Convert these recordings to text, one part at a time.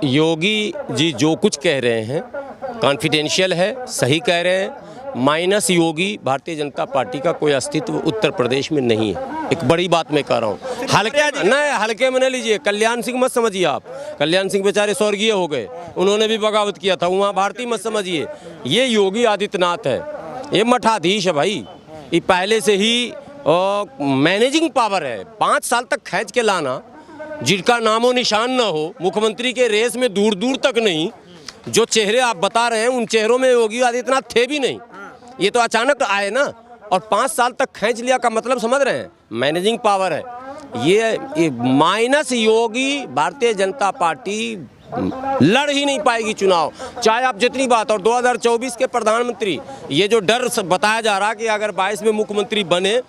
योगी जी जो कुछ कह रहे हैं कॉन्फिडेंशियल है, सही कह रहे हैं। माइनस योगी भारतीय जनता पार्टी का कोई अस्तित्व उत्तर प्रदेश में नहीं है। एक बड़ी बात मैं कह रहा हूँ, हल्के में न लीजिए। कल्याण सिंह मत समझिए आप, कल्याण सिंह बेचारे स्वर्गीय हो गए, उन्होंने भी बगावत किया था, वहाँ भारतीय मत समझिए। ये योगी आदित्यनाथ है, ये मठाधीश है भाई। ये पहले से ही मैनेजिंग पावर है। 5 साल तक खींच के लाना, जिनका नामो निशान ना हो, मुख्यमंत्री के रेस में दूर दूर तक नहीं। जो चेहरे आप बता रहे हैं उन चेहरों में योगी आदित्यनाथ थे भी नहीं, ये तो अचानक आए ना। और 5 साल तक खींच लिया का मतलब समझ रहे हैं, मैनेजिंग पावर है ये माइनस योगी भारतीय जनता पार्टी लड़ ही नहीं पाएगी चुनाव, चाहे आप जितनी बात। और 2024 के प्रधानमंत्री, ये जो डर बताया जा रहा कि अगर 22 में मुख्यमंत्री बने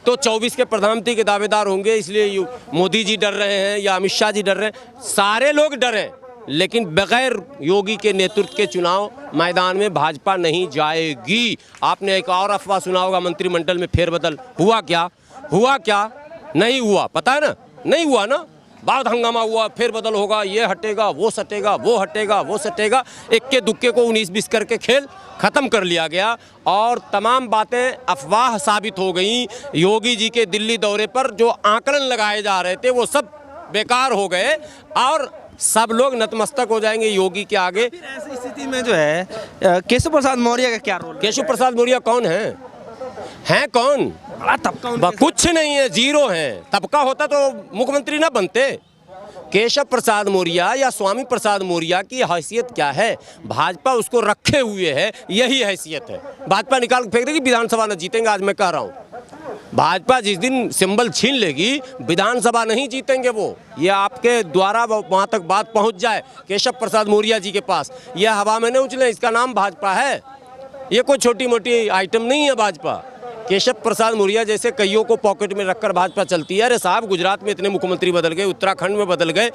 तो 24 के प्रधानमंत्री के दावेदार होंगे, इसलिए मोदी जी डर रहे हैं या अमित शाह जी डर रहे हैं, सारे लोग डरे, लेकिन बगैर योगी के नेतृत्व के चुनाव मैदान में भाजपा नहीं जाएगी। आपने एक और अफवाह सुना होगा, मंत्रिमंडल में फेरबदल हुआ क्या? हुआ क्या? नहीं हुआ, पता है ना, नहीं हुआ ना। बहुत हंगामा हुआ, फेरबदल होगा, ये हटेगा, वो सटेगा, वो हटेगा, वो सटेगा। इक्के दुक्के को 19-20 करके खेल खत्म कर लिया गया और तमाम बातें अफवाह साबित हो गई। योगी जी के दिल्ली दौरे पर जो आंकलन लगाए जा रहे थे वो सब बेकार हो गए और सब लोग नतमस्तक हो जाएंगे योगी के आगे। फिर ऐसी स्थिति में जो है केशव प्रसाद मौर्य का क्या रोल? केशव प्रसाद मौर्य कौन है? हैं कौन? बड़ा तबका कुछ नहीं है, जीरो है। तबका होता तो मुख्यमंत्री ना बनते। केशव प्रसाद मौर्य या स्वामी प्रसाद मौर्य की हैसियत क्या है? भाजपा उसको रखे हुए है, यही हैसियत है। भाजपा निकाल फेंक देगी, विधानसभा न जीतेंगे। आज मैं कह रहा हूँ, भाजपा जिस दिन सिंबल छीन लेगी, विधानसभा नहीं जीतेंगे वो। ये आपके द्वारा वहाँ तक बात पहुँच जाए केशव प्रसाद मौर्य जी के पास, ये हवा में न उछले, इसका नाम भाजपा है। ये कोई छोटी मोटी आइटम नहीं है भाजपा। केशव प्रसाद मौर्य जैसे कईयों को पॉकेट में रखकर भाजपा चलती है। अरे साहब, गुजरात में इतने मुख्यमंत्री बदल गए, उत्तराखंड में बदल गए,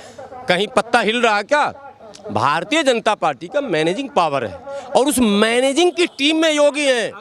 कहीं पत्ता हिल रहा क्या? भारतीय जनता पार्टी का मैनेजिंग पावर है और उस मैनेजिंग की टीम में योगी हैं।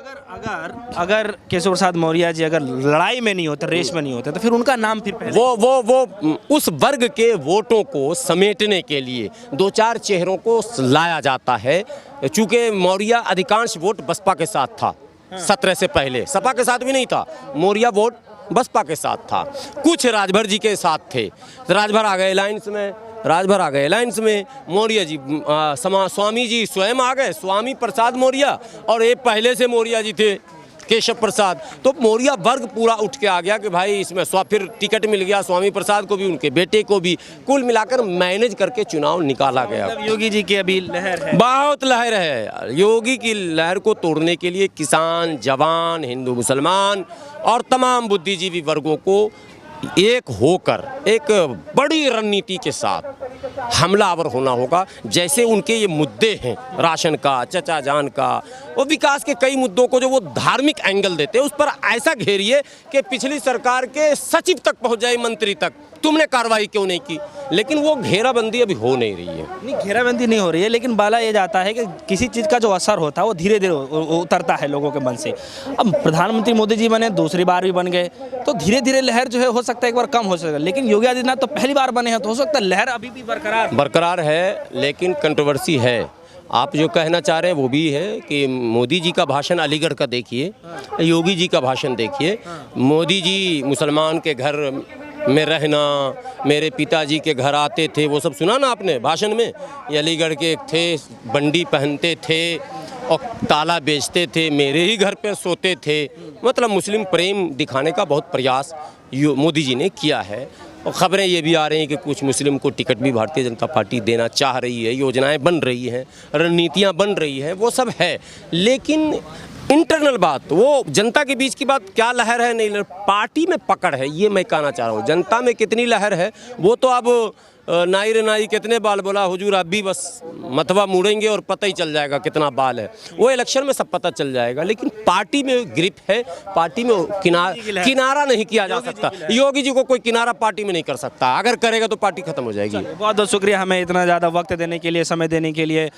अगर केशव प्रसाद मौर्य जी अगर लड़ाई में नहीं होते, रेस में नहीं होते, तो फिर उनका नाम फिर पहले वो उस वर्ग के वोटों को समेटने के लिए 2-4 चेहरों को लाया जाता है। चूंकि मौर्य अधिकांश वोट बसपा के साथ था 17 से पहले, सपा के साथ भी नहीं था। मौर्य वोट बसपा के साथ था, कुछ राजभर जी के साथ थे, राजभर आ गए अलायंस में, राजभर आ गए अलायंस में। मौर्य जी स्वामी जी स्वयं आ गए, स्वामी प्रसाद मौर्य, और ये पहले से मौर्य जी थे केशव प्रसाद। तो मौर्य वर्ग पूरा उठ के आ गया कि भाई इसमें फिर टिकट मिल गया स्वामी प्रसाद को भी, उनके बेटे को भी। कुल मिलाकर मैनेज करके चुनाव निकाला गया। योगी जी की अभी लहर है, बहुत लहर है। योगी की लहर को तोड़ने के लिए किसान, जवान, हिंदू, मुसलमान और तमाम बुद्धिजीवी वर्गों को एक होकर एक बड़ी रणनीति के साथ हमलावर होना होगा। जैसे उनके ये मुद्दे हैं, राशन का, चचा जान का, और विकास के कई मुद्दों को जो वो धार्मिक एंगल देते हैं, उस पर ऐसा घेरिए कि पिछली सरकार के सचिव तक पहुंच जाए, मंत्री तक, तुमने कार्रवाई क्यों नहीं की। लेकिन वो घेराबंदी अभी हो नहीं रही है। नहीं, घेराबंदी नहीं हो रही है, लेकिन बाला ये जाता है कि किसी चीज़ का जो असर होता है वो धीरे धीरे उतरता है लोगों के मन से। अब प्रधानमंत्री मोदी जी बने, दूसरी बार भी बन गए, तो धीरे धीरे लहर जो है हो सकता है एक बार कम हो सकता है। लेकिन योगी आदित्यनाथ तो पहली बार बने हैं, तो हो सकता है लहर अभी भी बरकरार है। लेकिन कंट्रोवर्सी है। आप जो कहना चाह रहे हैं वो भी है कि मोदी जी का भाषण अलीगढ़ का देखिए, योगी जी का भाषण देखिए। मोदी जी मुसलमान के घर में रहना, मेरे पिताजी के घर आते थे, वो सब सुना ना आपने भाषण में। ये अलीगढ़ के थे, बंडी पहनते थे और ताला बेचते थे, मेरे ही घर पे सोते थे। मतलब मुस्लिम प्रेम दिखाने का बहुत प्रयास मोदी जी ने किया है। और ख़बरें ये भी आ रही हैं कि कुछ मुस्लिम को टिकट भी भारतीय जनता पार्टी देना चाह रही है, योजनाएं बन रही हैं, रणनीतियां बन रही हैं, वो सब है। लेकिन इंटरनल बात, वो जनता के बीच की बात, क्या लहर है, नहीं लहर, पार्टी में पकड़ है, ये मैं कहना चाह रहा हूँ। जनता में कितनी लहर है वो तो अब नाई रे नाई कितने बाल बोला हुजूर, अब भी बस मतवा मुड़ेंगे और पता ही चल जाएगा कितना बाल है। वो इलेक्शन में सब पता चल जाएगा। लेकिन पार्टी में ग्रिप है, पार्टी में किनारा नहीं किया जा सकता। योगी जी को कोई किनारा पार्टी में नहीं कर सकता, अगर करेगा तो पार्टी खत्म हो जाएगी। बहुत बहुत शुक्रिया हमें इतना ज़्यादा वक्त देने के लिए, समय देने के लिए।